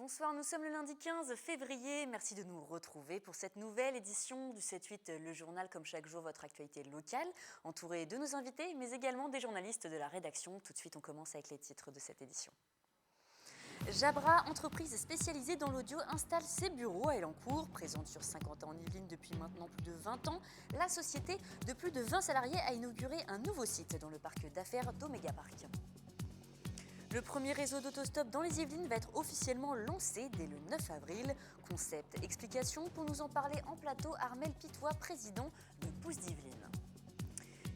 Bonsoir, nous sommes le lundi 15 février. Merci de nous retrouver pour cette nouvelle édition du 7-8, le journal, comme chaque jour, votre actualité locale, entourée de nos invités, mais également des journalistes de la rédaction. Tout de suite, on commence avec les titres de cette édition. Jabra, entreprise spécialisée dans l'audio, installe ses bureaux à Elancourt. Présente sur 50 ans en Yvelines depuis maintenant plus de 20 ans, la société de plus de 20 salariés a inauguré un nouveau site dans le parc d'affaires d'Omega Park. Le premier réseau d'autostop dans les Yvelines va être officiellement lancé dès le 9 avril. Concept, explication, pour nous en parler en plateau, Armel Pitois, président de Pouce d'Yvelines.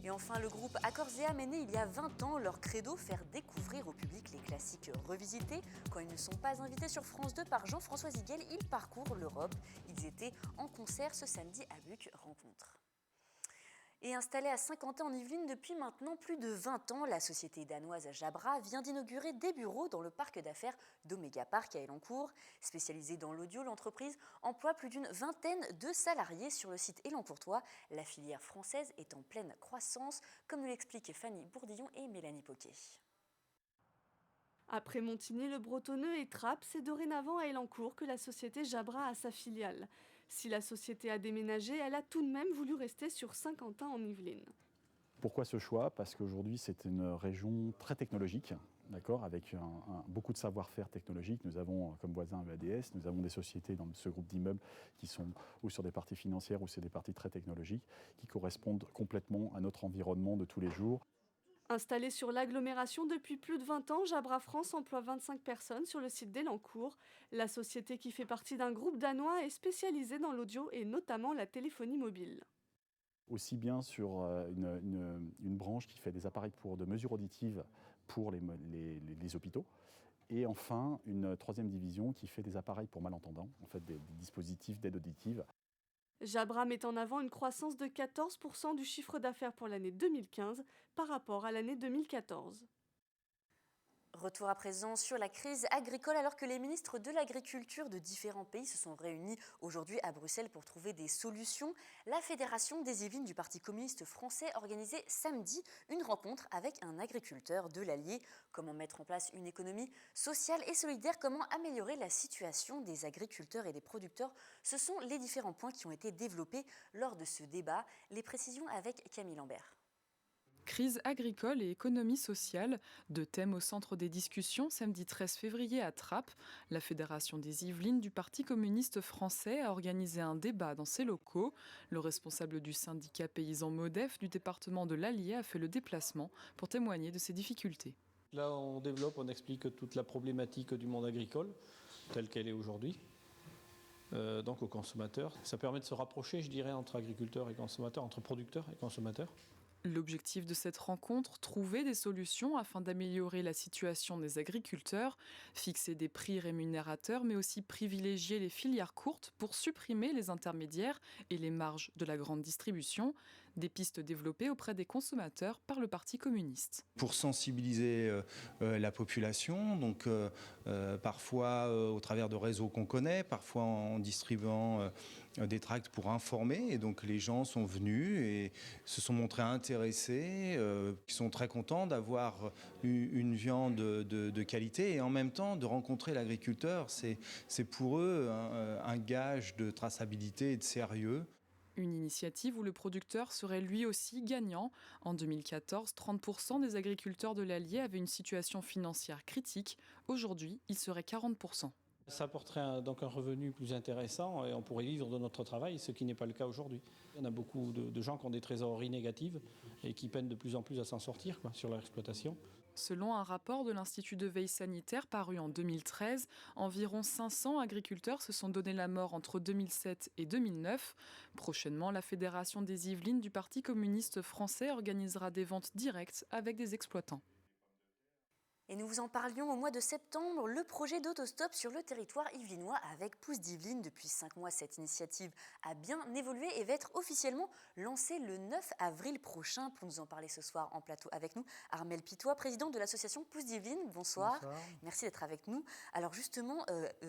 Et enfin, le groupe Accords & Âmes est né il y a 20 ans. Leur credo, faire découvrir au public les classiques revisités. Quand ils ne sont pas invités sur France 2 par Jean-François Ziguel, ils parcourent l'Europe. Ils étaient en concert ce samedi à Buc Rencontre. Et installée à Saint-Quentin en Yvelines depuis maintenant plus de 20 ans, la société danoise Jabra vient d'inaugurer des bureaux dans le parc d'affaires d'Omega Park à Elancourt. Spécialisée dans l'audio, l'entreprise emploie plus d'une vingtaine de salariés sur le site élancourtois. La filière française est en pleine croissance, comme nous l'expliquent Fanny Bourdillon et Mélanie Poquet. Après Montigny, le Bretonneux et Trappes, c'est dorénavant à Elancourt que la société Jabra a sa filiale. Si la société a déménagé, elle a tout de même voulu rester sur Saint-Quentin en Yvelines. Pourquoi ce choix? Parce qu'aujourd'hui, c'est une région très technologique, d'accord, avec beaucoup de savoir-faire technologique. Nous avons comme voisin EADS, nous avons des sociétés dans ce groupe d'immeubles qui sont ou sur des parties financières ou sur des parties très technologiques, qui correspondent complètement à notre environnement de tous les jours. Installée sur l'agglomération depuis plus de 20 ans, Jabra France emploie 25 personnes sur le site d'Elancourt. La société, qui fait partie d'un groupe danois, est spécialisée dans l'audio et notamment la téléphonie mobile. Aussi bien sur une branche qui fait des appareils de mesure auditive pour les hôpitaux, et enfin une troisième division qui fait des appareils pour malentendants, en fait des dispositifs d'aide auditive. Jabra met en avant une croissance de 14% du chiffre d'affaires pour l'année 2015 par rapport à l'année 2014. Retour à présent sur la crise agricole, alors que les ministres de l'Agriculture de différents pays se sont réunis aujourd'hui à Bruxelles pour trouver des solutions. La Fédération des Yvelines du Parti communiste français organisait samedi une rencontre avec un agriculteur de l'Allier. Comment mettre en place une économie sociale et solidaire, comment améliorer la situation des agriculteurs et des producteurs. Ce sont les différents points qui ont été développés lors de ce débat. Les précisions avec Camille Lambert. Crise agricole et économie sociale, deux thèmes au centre des discussions samedi 13 février à Trappes. La Fédération des Yvelines du Parti communiste français a organisé un débat dans ses locaux. Le responsable du syndicat paysan MODEF du département de l'Allier a fait le déplacement pour témoigner de ses difficultés. Là, on développe, on explique toute la problématique du monde agricole, telle qu'elle est aujourd'hui. Donc aux consommateurs. Ça permet de se rapprocher, je dirais, entre agriculteurs et consommateurs, entre producteurs et consommateurs. L'objectif de cette rencontre, trouver des solutions afin d'améliorer la situation des agriculteurs, fixer des prix rémunérateurs, mais aussi privilégier les filières courtes pour supprimer les intermédiaires et les marges de la grande distribution, des pistes développées auprès des consommateurs par le Parti communiste. Pour sensibiliser la population, donc parfois au travers de réseaux qu'on connaît, parfois en distribuant des tracts pour informer, et donc les gens sont venus et se sont montrés intéressés, qui sont très contents d'avoir une viande de qualité et en même temps de rencontrer l'agriculteur. C'est pour eux un gage de traçabilité et de sérieux. Une initiative où le producteur serait lui aussi gagnant. En 2014, 30% des agriculteurs de l'Allier avaient une situation financière critique. Aujourd'hui, il serait 40%. Ça apporterait donc un revenu plus intéressant et on pourrait vivre de notre travail, ce qui n'est pas le cas aujourd'hui. Il y en a beaucoup de gens qui ont des trésoreries négatives et qui peinent de plus en plus à s'en sortir sur leur exploitation. Selon un rapport de l'Institut de veille sanitaire paru en 2013, environ 500 agriculteurs se sont donné la mort entre 2007 et 2009. Prochainement, la Fédération des Yvelines du Parti communiste français organisera des ventes directes avec des exploitants. Et nous vous en parlions au mois de septembre, le projet d'autostop sur le territoire yvelinois avec Pouce d'Yvelines. Depuis 5 mois, cette initiative a bien évolué et va être officiellement lancée le 9 avril prochain. Pour nous en parler ce soir en plateau avec nous, Armel Pitois, président de l'association Pouce d'Yvelines. Bonsoir. Bonsoir. Merci d'être avec nous. Alors justement,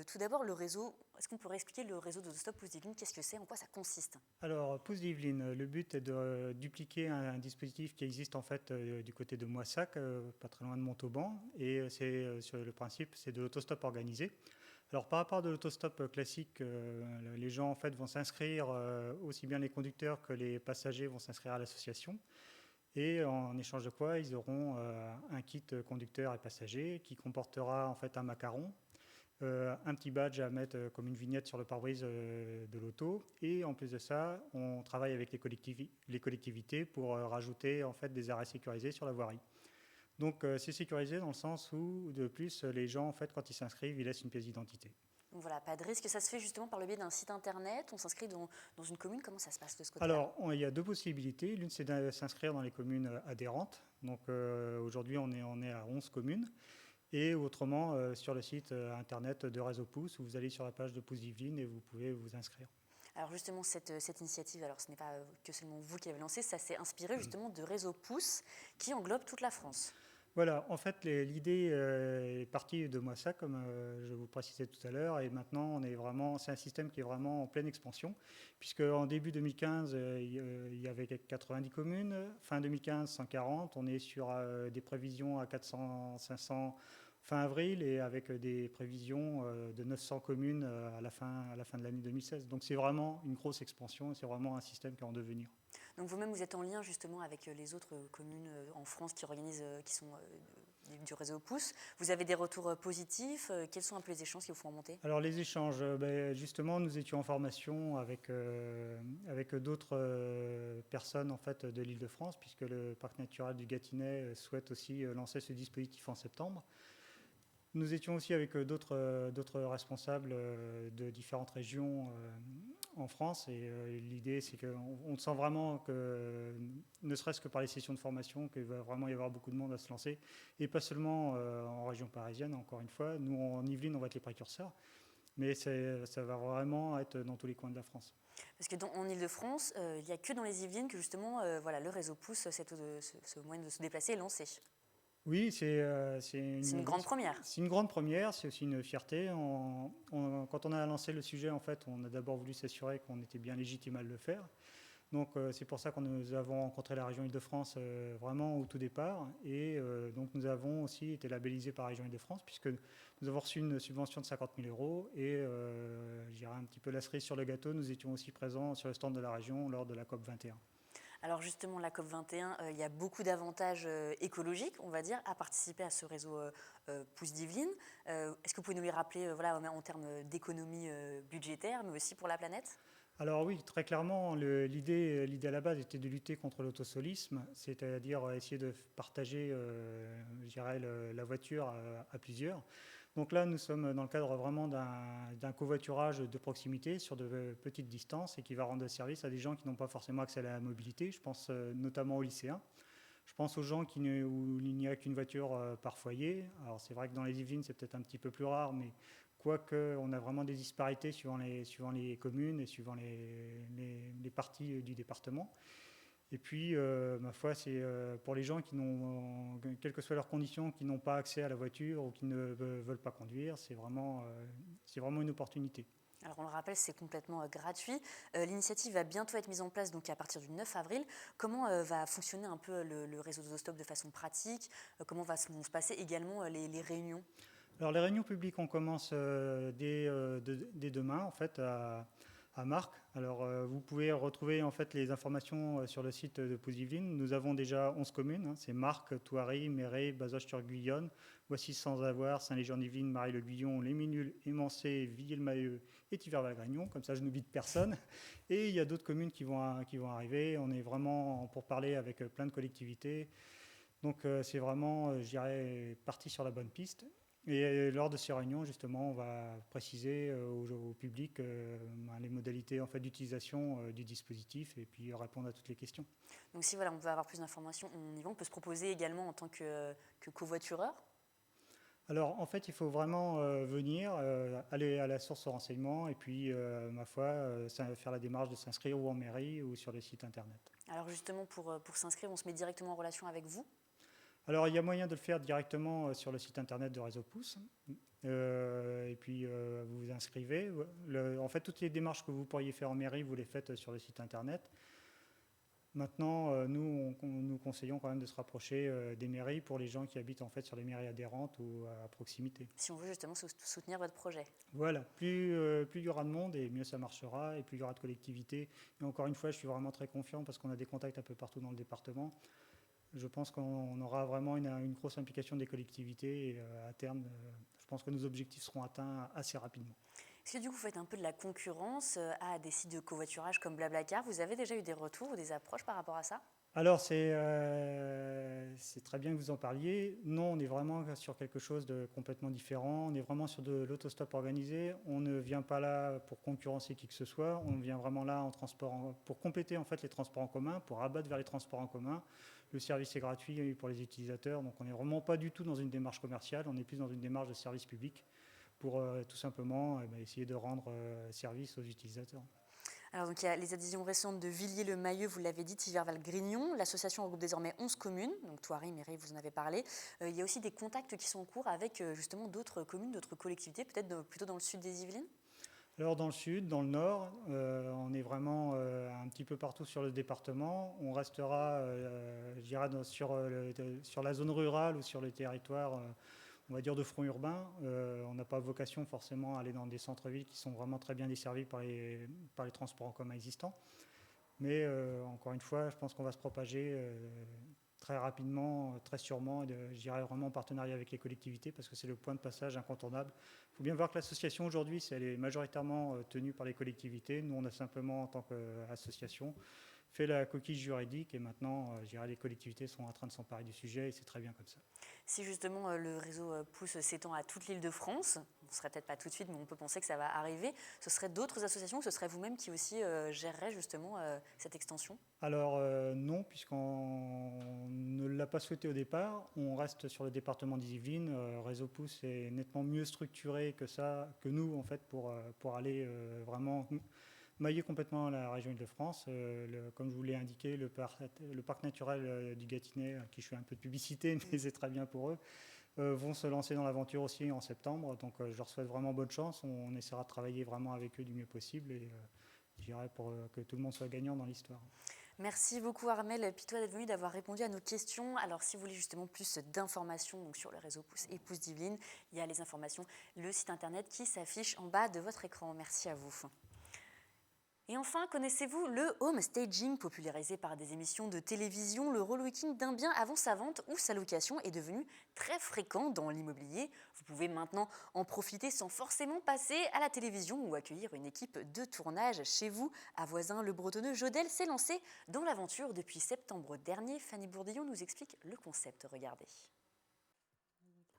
tout d'abord le réseau, est-ce qu'on pourrait expliquer le réseau d'autostop Pouce d'Yvelines? Qu'est-ce que c'est? En quoi ça consiste? Alors, Pouce d'Yvelines, le but est de dupliquer un dispositif qui existe en fait du côté de Moissac, pas très loin de Montauban. Et c'est sur le principe, c'est de l'autostop organisé. Alors par rapport à de l'autostop classique, les gens en fait vont s'inscrire, aussi bien les conducteurs que les passagers vont s'inscrire à l'association. Et en échange de quoi, ils auront un kit conducteur et passager qui comportera en fait un macaron, un petit badge à mettre comme une vignette sur le pare-brise de l'auto. Et en plus de ça, on travaille avec les collectivités pour rajouter en fait des arrêts sécurisés sur la voirie. Donc c'est sécurisé dans le sens où, de plus, les gens, en fait, quand ils s'inscrivent, ils laissent une pièce d'identité. Donc voilà, pas de risque. Ça se fait justement par le biais d'un site internet. On s'inscrit dans une commune. Comment ça se passe de ce côté-là? Alors, il y a deux possibilités. L'une, c'est de s'inscrire dans les communes adhérentes. Donc aujourd'hui, on est à 11 communes. Et autrement, sur le site internet de Réseau Pouce, vous allez sur la page de Pouce d'Yvelines et vous pouvez vous inscrire. Alors justement, cette initiative, alors ce n'est pas que seulement vous qui avez lancé, ça s'est inspiré justement de Réseau Pouce qui englobe toute la France. Voilà, en fait, l'idée est partie de Moissac, comme je vous précisais tout à l'heure, et maintenant, c'est un système qui est vraiment en pleine expansion, puisque en début 2015, il y avait 90 communes, fin 2015, 140, on est sur des prévisions à 400, 500 fin avril, et avec des prévisions de 900 communes à la fin de l'année 2016. Donc c'est vraiment une grosse expansion, et c'est vraiment un système qui est en devenir. Donc vous-même, vous êtes en lien justement avec les autres communes en France qui organisent, qui sont du réseau Pouce. Vous avez des retours positifs. Quels sont un peu les échanges qui vous font remonter? Alors les échanges, justement, nous étions en formation avec d'autres personnes en fait, de l'Île-de-France, puisque le parc naturel du Gâtinais souhaite aussi lancer ce dispositif en septembre. Nous étions aussi avec d'autres responsables de différentes régions en France, et l'idée c'est qu'on sent vraiment que, ne serait-ce que par les sessions de formation, qu'il va vraiment y avoir beaucoup de monde à se lancer, et pas seulement en région parisienne, encore une fois. Nous en Yvelines, on va être les précurseurs, mais ça va vraiment être dans tous les coins de la France. Parce qu'en Ile-de-France, il n'y a que dans les Yvelines que justement le réseau Pouce, ce moyen de se déplacer est lancé. Oui, c'est une grande première. C'est une grande première, c'est aussi une fierté. Quand on a lancé le sujet, en fait, on a d'abord voulu s'assurer qu'on était bien légitime à le faire. Donc c'est pour ça que nous avons rencontré la région Île-de-France vraiment au tout départ. Et donc nous avons aussi été labellisés par la région Île-de-France, puisque nous avons reçu une subvention de 50 000 €. Et je dirais un petit peu la cerise sur le gâteau, nous étions aussi présents sur le stand de la région lors de la COP 21. Alors justement, la COP 21, il y a beaucoup d'avantages écologiques, on va dire, à participer à ce réseau Pouce d'Yvelines. Est-ce que vous pouvez nous les rappeler en termes d'économie budgétaire, mais aussi pour la planète? Alors oui, très clairement, l'idée à la base était de lutter contre l'autosolisme, c'est-à-dire essayer de partager je dirais, la voiture à plusieurs. Donc là, nous sommes dans le cadre vraiment d'un covoiturage de proximité sur de petites distances et qui va rendre service à des gens qui n'ont pas forcément accès à la mobilité. Je pense notamment aux lycéens. Je pense aux gens où il n'y a qu'une voiture par foyer. Alors c'est vrai que dans les Yvelines, c'est peut-être un petit peu plus rare, mais quoique on a vraiment des disparités suivant les communes et suivant les parties du département. Et puis, ma foi, c'est pour les gens qui n'ont, quelles que soient leurs conditions, qui n'ont pas accès à la voiture ou qui ne veulent pas conduire, c'est vraiment une opportunité. Alors on le rappelle, c'est complètement gratuit. L'initiative va bientôt être mise en place donc à partir du 9 avril. Comment va fonctionner un peu le réseau d'autostop de façon pratique? Comment vont se passer également les réunions? Alors les réunions publiques, on commence dès demain en fait à Marc. Alors vous pouvez retrouver en fait les informations sur le site de Pouce d'Yvelines. Nous avons déjà 11 communes, c'est Marc, Thoiry, Méret, Bazoches-sur-Guyonne, Boissy-sans-Avoir, Saint-Léger-en-Yvelines, Marie-le-Guyon, Les Minules, Émancé, Villers-le-Maheu et Thiviers-Valgrignon. Comme ça, je n'oublie de personne. Et il y a d'autres communes qui vont arriver. On est vraiment pour parler avec plein de collectivités. Donc c'est vraiment, je dirais, parti sur la bonne piste. Et lors de ces réunions, justement, on va préciser au public les modalités en fait, d'utilisation du dispositif et puis répondre à toutes les questions. Donc si on veut avoir plus d'informations, on peut se proposer également en tant que covoitureur? Alors en fait, il faut vraiment venir, aller à la source de renseignement et puis, ma foi, faire la démarche de s'inscrire ou en mairie ou sur le site internet. Alors justement, pour s'inscrire, on se met directement en relation avec vous? Alors, il y a moyen de le faire directement sur le site internet de Réseau Pouce. Et puis, vous vous inscrivez. En fait, toutes les démarches que vous pourriez faire en mairie, vous les faites sur le site internet. Maintenant, nous conseillons quand même de se rapprocher des mairies pour les gens qui habitent en fait sur les mairies adhérentes ou à proximité. Si on veut justement soutenir votre projet. Voilà, plus il y aura de monde et mieux ça marchera et plus il y aura de collectivités. Et encore une fois, je suis vraiment très confiant parce qu'on a des contacts un peu partout dans le département. Je pense qu'on aura vraiment une grosse implication des collectivités et à terme, je pense que nos objectifs seront atteints assez rapidement. Est-ce que du coup, vous faites un peu de la concurrence à des sites de covoiturage comme Blablacar? Vous avez déjà eu des retours ou des approches par rapport à ça? Alors, c'est très bien que vous en parliez. Non, on est vraiment sur quelque chose de complètement différent. On est vraiment sur de l'autostop organisé. On ne vient pas là pour concurrencer qui que ce soit. On vient vraiment là pour compléter en fait les transports en commun, pour abattre vers les transports en commun. Le service est gratuit pour les utilisateurs. Donc, on n'est vraiment pas du tout dans une démarche commerciale. On est plus dans une démarche de service public pour tout simplement essayer de rendre service aux utilisateurs. Alors donc il y a les adhésions récentes de Villiers-le-Mahieu, vous l'avez dit, Thiverval-Grignon. L'association regroupe désormais 11 communes, donc Thoiry, Méry, vous en avez parlé. Il y a aussi des contacts qui sont en cours avec justement d'autres communes, d'autres collectivités, peut-être plutôt dans le sud des Yvelines? Alors dans le sud, dans le nord, on est vraiment un petit peu partout sur le département. On restera, je dirais, sur la zone rurale ou sur le territoire on va dire de front urbain. On n'a pas vocation forcément à aller dans des centres-villes qui sont vraiment très bien desservis par les transports en commun existants. Mais encore une fois, je pense qu'on va se propager très rapidement, très sûrement, je dirais vraiment en partenariat avec les collectivités parce que c'est le point de passage incontournable. Il faut bien voir que l'association aujourd'hui, elle est majoritairement tenue par les collectivités. Nous, on a simplement, en tant qu'association, fait la coquille juridique et maintenant, je dirais, les collectivités sont en train de s'emparer du sujet et c'est très bien comme ça. Si justement le réseau Pouce s'étend à toute l'Île-de-France, ce ne serait peut-être pas tout de suite, mais on peut penser que ça va arriver, ce seraient d'autres associations, ce serait vous-même qui aussi gérerait justement cette extension? Alors non, puisqu'on ne l'a pas souhaité au départ. On reste sur le département des Yvelines. Réseau Pouce est nettement mieux structuré que nous, en fait, pour aller vraiment mailler complètement la région Île-de-France. Comme je vous l'ai indiqué, le parc naturel du Gâtinais, qui je fais un peu de publicité, mais c'est très bien pour eux, vont se lancer dans l'aventure aussi en septembre. Donc je leur souhaite vraiment bonne chance. On essaiera de travailler vraiment avec eux du mieux possible et je dirais pour que tout le monde soit gagnant dans l'histoire. Merci beaucoup Armelle Pitois d'être venu, d'avoir répondu à nos questions. Alors si vous voulez justement plus d'informations donc sur le réseau Pouce et Pouce d'Yvelines, il y a les informations, le site internet qui s'affiche en bas de votre écran. Merci à vous. Et enfin, connaissez-vous le home staging, popularisé par des émissions de télévision? Le relooking d'un bien avant sa vente ou sa location est devenu très fréquent dans l'immobilier. Vous pouvez maintenant en profiter sans forcément passer à la télévision ou accueillir une équipe de tournage chez vous. À Voisins, le bretonneux Jodel s'est lancé dans l'aventure depuis septembre dernier. Fanny Bourdillon nous explique le concept. Regardez.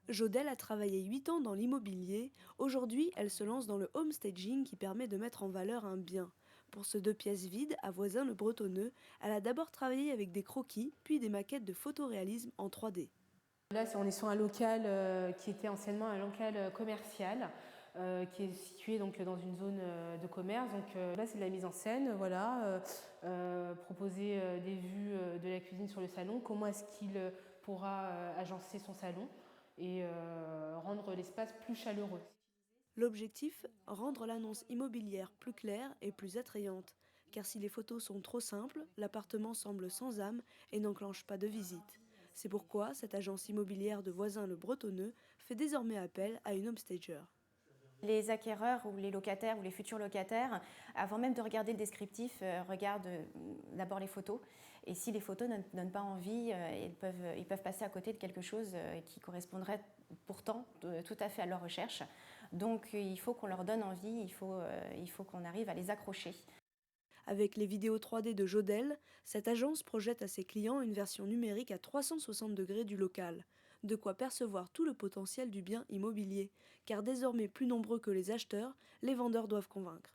Jodel a travaillé 8 ans dans l'immobilier. Aujourd'hui, elle se lance dans le home staging qui permet de mettre en valeur un bien. Pour ce 2 pièces vides, à Voisins le Bretonneux, elle a d'abord travaillé avec des croquis, puis des maquettes de photoréalisme en 3D. Là, on est sur un local qui était anciennement un local commercial, qui est situé donc dans une zone de commerce. Donc là, c'est de la mise en scène, voilà, proposer des vues de la cuisine sur le salon, comment est-ce qu'il pourra agencer son salon et rendre l'espace plus chaleureux. L'objectif, rendre l'annonce immobilière plus claire et plus attrayante. Car si les photos sont trop simples, l'appartement semble sans âme et n'enclenche pas de visite. C'est pourquoi cette agence immobilière de Voisins le Bretonneux fait désormais appel à une homestager. Les acquéreurs ou les locataires ou les futurs locataires, avant même de regarder le descriptif, regardent d'abord les photos. Et si les photos ne donnent pas envie, ils peuvent passer à côté de quelque chose qui correspondrait pourtant tout à fait à leur recherche. Donc il faut qu'on leur donne envie, il faut qu'on arrive à les accrocher. Avec les vidéos 3D de Jodel, cette agence projette à ses clients une version numérique à 360 degrés du local. De quoi percevoir tout le potentiel du bien immobilier, car désormais plus nombreux que les acheteurs, les vendeurs doivent convaincre.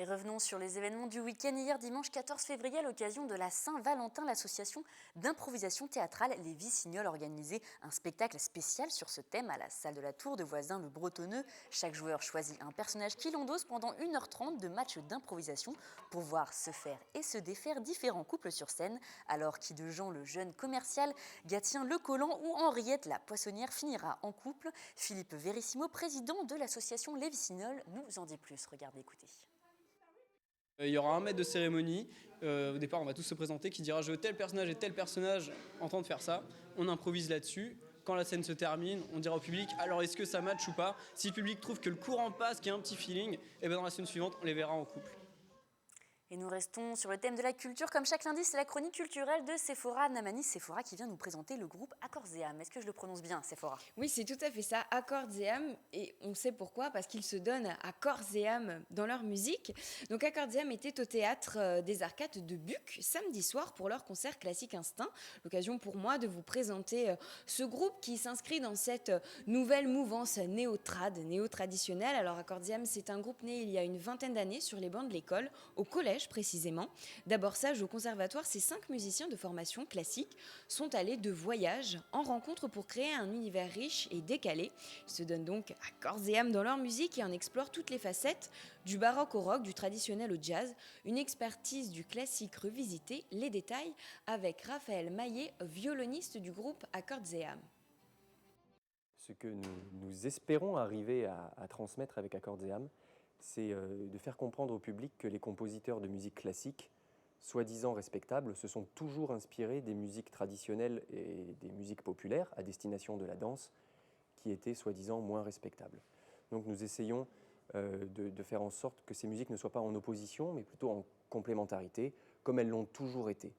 Et revenons sur les événements du week-end. Hier, dimanche 14 février, à l'occasion de la Saint-Valentin, l'association d'improvisation théâtrale Les Vicignoles organisait un spectacle spécial sur ce thème à la salle de la Tour de Voisins le Bretonneux. Chaque joueur choisit un personnage qui l'endosse pendant 1h30 de match d'improvisation pour voir se faire et se défaire différents couples sur scène. Alors qui de Jean le jeune commercial, Gatien le collant ou Henriette la poissonnière finira en couple? Philippe Verissimo, président de l'association Les Vicignoles, nous en dit plus. Regardez, écoutez. Il y aura un maître de cérémonie Au départ, on va tous se présenter, qui dira je veux tel personnage et tel personnage en train de faire ça. On improvise là-dessus. Quand la scène se termine, on dira au public alors est-ce que ça match ou pas. Si le public trouve que le courant passe, qu'il y a un petit feeling, et bien dans la scène suivante, on les verra en couple. Et nous restons sur le thème de la culture. Comme chaque lundi, c'est la chronique culturelle de Sephora Namanis. Sephora qui vient nous présenter le groupe Accords et âmes. Est-ce que je le prononce bien, Sephora? Oui, c'est tout à fait ça, Accords et âmes. Et on sait pourquoi, parce qu'ils se donnent à corps et âme dans leur musique. Donc Accords et âmes était au théâtre des Arcades de Buc samedi soir pour leur concert Classique Instinct. L'occasion pour moi de vous présenter ce groupe qui s'inscrit dans cette nouvelle mouvance néo-traditionnelle. Alors Accords et âmes, c'est un groupe né il y a une vingtaine d'années sur les bancs de l'école, au collège précisément. D'abord sage au conservatoire, ces 5 musiciens de formation classique sont allés de voyage en rencontre pour créer un univers riche et décalé. Ils se donnent donc à corps et âme dans leur musique et en explorent toutes les facettes, du baroque au rock, du traditionnel au jazz, une expertise du classique revisité, les détails avec Raphaël Maillet, violoniste du groupe Accords et âmes. Ce que nous espérons arriver à transmettre avec Accords et âmes, c'est de faire comprendre au public que les compositeurs de musique classique, soi-disant respectables, se sont toujours inspirés des musiques traditionnelles et des musiques populaires à destination de la danse, qui étaient soi-disant moins respectables. Donc nous essayons de faire en sorte que ces musiques ne soient pas en opposition, mais plutôt en complémentarité, comme elles l'ont toujours été.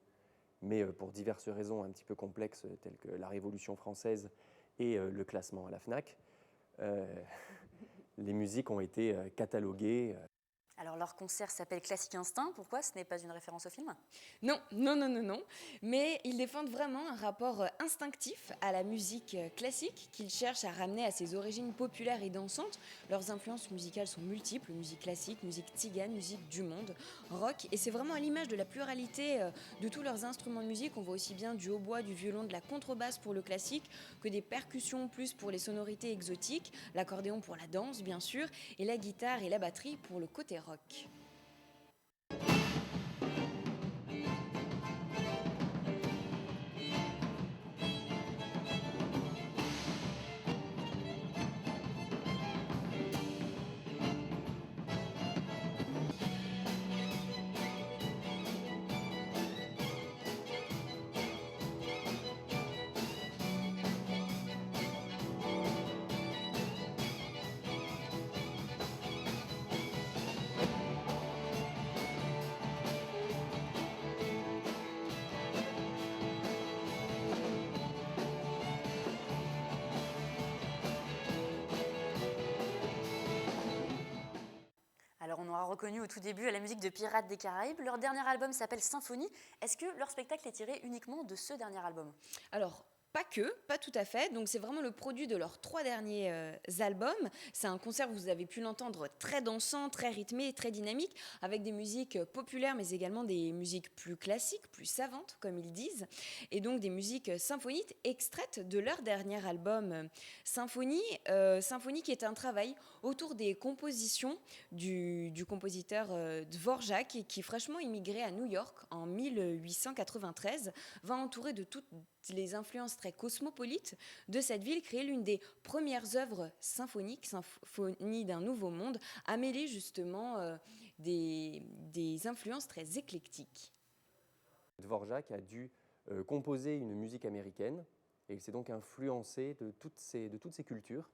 Mais pour diverses raisons un petit peu complexes, telles que la Révolution française et le classement à la FNAC, les musiques ont été cataloguées. Alors leur concert s'appelle Classique Instinct. Pourquoi? Ce n'est pas une référence au film? Non. Mais ils défendent vraiment un rapport instinctif à la musique classique qu'ils cherchent à ramener à ses origines populaires et dansantes. Leurs influences musicales sont multiples, musique classique, musique tzigane, musique du monde, rock. Et c'est vraiment à l'image de la pluralité de tous leurs instruments de musique. On voit aussi bien du hautbois, du violon, de la contrebasse pour le classique, que des percussions plus pour les sonorités exotiques, l'accordéon pour la danse bien sûr, et la guitare et la batterie pour le côté rock. Alors on aura reconnu au tout début la musique de Pirates des Caraïbes. Leur dernier album s'appelle Symphonie. Est-ce que leur spectacle est tiré uniquement de ce dernier album? Alors, pas tout à fait. Donc c'est vraiment le produit de leurs 3 derniers albums. C'est un concert, vous avez pu l'entendre, très dansant, très rythmé, très dynamique, avec des musiques populaires, mais également des musiques plus classiques, plus savantes, comme ils disent, et donc des musiques symphoniques extraites de leur dernier album Symphonie. Symphonie qui est un travail autour des compositions du compositeur Dvorak, qui fraîchement immigré à New York en 1893, va entourer de toutes les influences très cosmopolites de cette ville, créer l'une des premières œuvres symphoniques, Symphonie d'un nouveau monde, à mêler justement des influences très éclectiques. Dvorak a dû composer une musique américaine et il s'est donc influencé de toutes ces cultures.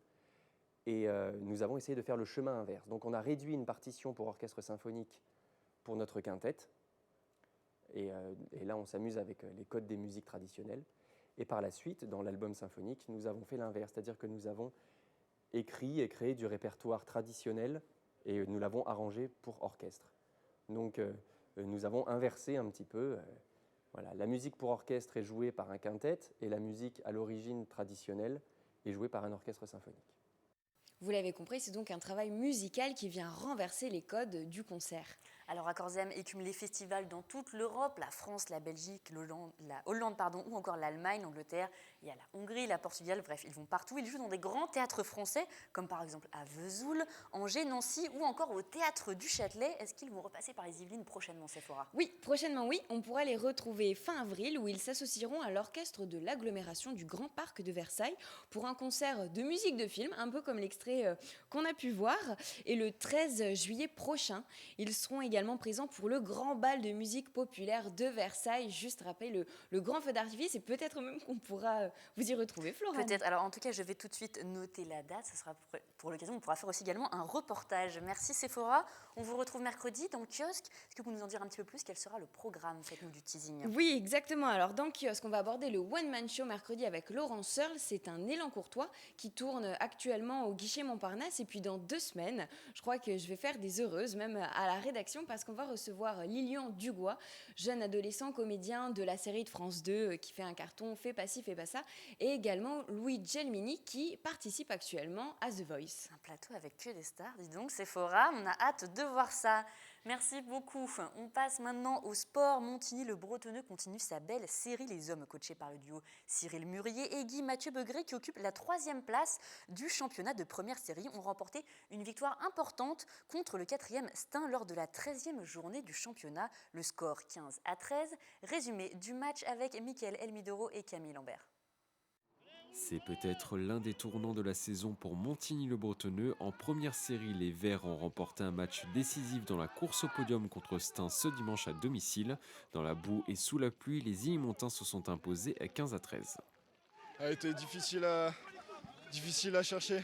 Et nous avons essayé de faire le chemin inverse. Donc on a réduit une partition pour orchestre symphonique pour notre quintette. Et là, on s'amuse avec les codes des musiques traditionnelles. Et par la suite, dans l'album symphonique, nous avons fait l'inverse, c'est-à-dire que nous avons écrit et créé du répertoire traditionnel et nous l'avons arrangé pour orchestre. Donc, nous avons inversé un petit peu. Voilà, la musique pour orchestre est jouée par un quintet et la musique à l'origine traditionnelle est jouée par un orchestre symphonique. Vous l'avez compris, c'est donc un travail musical qui vient renverser les codes du concert. Alors Accords et âmes écume les festivals dans toute l'Europe, la France, la Belgique, la Hollande, ou encore l'Allemagne, l'Angleterre, il y a la Hongrie, la Portugal, bref, ils vont partout. Ils jouent dans des grands théâtres français, comme par exemple à Vesoul, Angers, Nancy ou encore au Théâtre du Châtelet. Est-ce qu'ils vont repasser par les Yvelines prochainement, Sephora? Oui, prochainement oui, on pourra les retrouver fin avril où ils s'associeront à l'orchestre de l'agglomération du Grand Parc de Versailles pour un concert de musique de film, un peu comme l'extrait extraits qu'on a pu voir. Et le 13 juillet prochain, ils seront également présents pour le grand bal de musique populaire de Versailles, juste après le grand feu d'artifice. Et peut-être même qu'on pourra vous y retrouver, Florent. Peut-être. Alors en tout cas, je vais tout de suite noter la date. Ce sera pour l'occasion. On pourra faire aussi également un reportage. Merci Sephora. On vous retrouve mercredi dans le kiosque. Est-ce que vous pouvez nous en dire un petit peu plus? Quel sera le programme? Faites-nous du teasing. Oui, exactement. Alors dans le kiosque, on va aborder le One Man Show mercredi avec Laurent Searle. C'est un élan courtois qui tourne actuellement au guichet Montparnasse. Et puis dans 2 semaines, je crois que je vais faire des heureuses, même à la rédaction, parce qu'on va recevoir Lilian Dugois, jeune adolescent comédien de la série de France 2 qui fait un carton, fait pas ci, fait pas ça, et également Louis Gelmini qui participe actuellement à The Voice. Un plateau avec que des stars, dis donc, Sephora. On a hâte de voir ça. Merci beaucoup. On passe maintenant au sport. Montigny-le-Bretonneux continue sa belle série. Les hommes coachés par le duo Cyril Murier et Guy Mathieu Begré, qui occupent la 3e place du championnat de première série, ont remporté une victoire importante contre le 4e Stein lors de la 13e journée du championnat. Le score 15-13. Résumé du match avec Mickaël Elmidoro et Camille Lambert. C'est peut-être l'un des tournants de la saison pour Montigny-le-Bretonneux. En première série, les Verts ont remporté un match décisif dans la course au podium contre Stein ce dimanche à domicile. Dans la boue et sous la pluie, les Illymontins se sont imposés à 15-13. Ça a été difficile à chercher.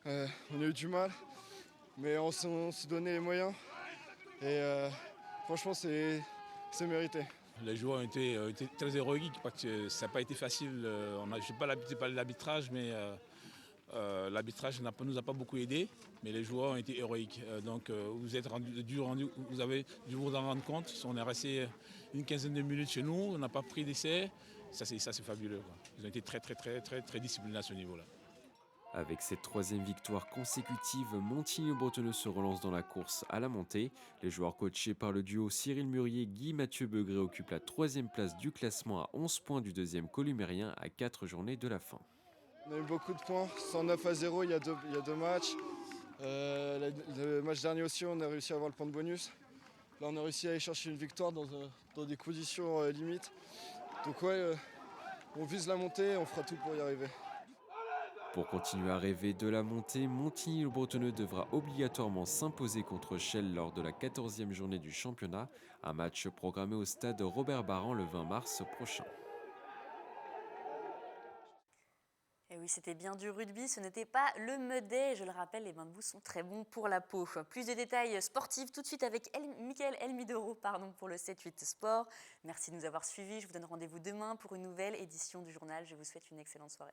On a eu du mal, mais on s'est donné les moyens. Et franchement, c'est mérité. Les joueurs ont été très héroïques parce que ça n'a pas été facile. Je ne suis pas l'habitué par l'arbitrage, mais l'arbitrage ne nous a pas beaucoup aidés. Mais les joueurs ont été héroïques. Donc vous avez dû vous en rendre compte. On est resté une quinzaine de minutes chez nous, on n'a pas pris d'essai. Ça c'est fabuleux, quoi. Ils ont été très disciplinés à ce niveau-là. Avec cette 3e victoire consécutive, Montigny-le-Bretonneux se relance dans la course à la montée. Les joueurs coachés par le duo Cyril Murier, Guy Mathieu Begré occupent la 3e place du classement à 11 points du 2e columérien à 4 journées de la fin. On a eu beaucoup de points, 109-0 il y a deux matchs. Le match dernier aussi, on a réussi à avoir le point de bonus. Là, on a réussi à aller chercher une victoire dans des conditions limites. Donc ouais, on vise la montée, on fera tout pour y arriver. Pour continuer à rêver de la montée, Montigny-le-Bretonneux devra obligatoirement s'imposer contre Chelles lors de la 14e journée du championnat, un match programmé au stade Robert-Baran le 20 mars prochain. Et oui, c'était bien du rugby, ce n'était pas le Medet. Je le rappelle, les bains de boue sont très bons pour la peau. Plus de détails sportifs tout de suite avec Mickaël Elmidoro pour le 7-8 Sport. Merci de nous avoir suivis. Je vous donne rendez-vous demain pour une nouvelle édition du journal. Je vous souhaite une excellente soirée.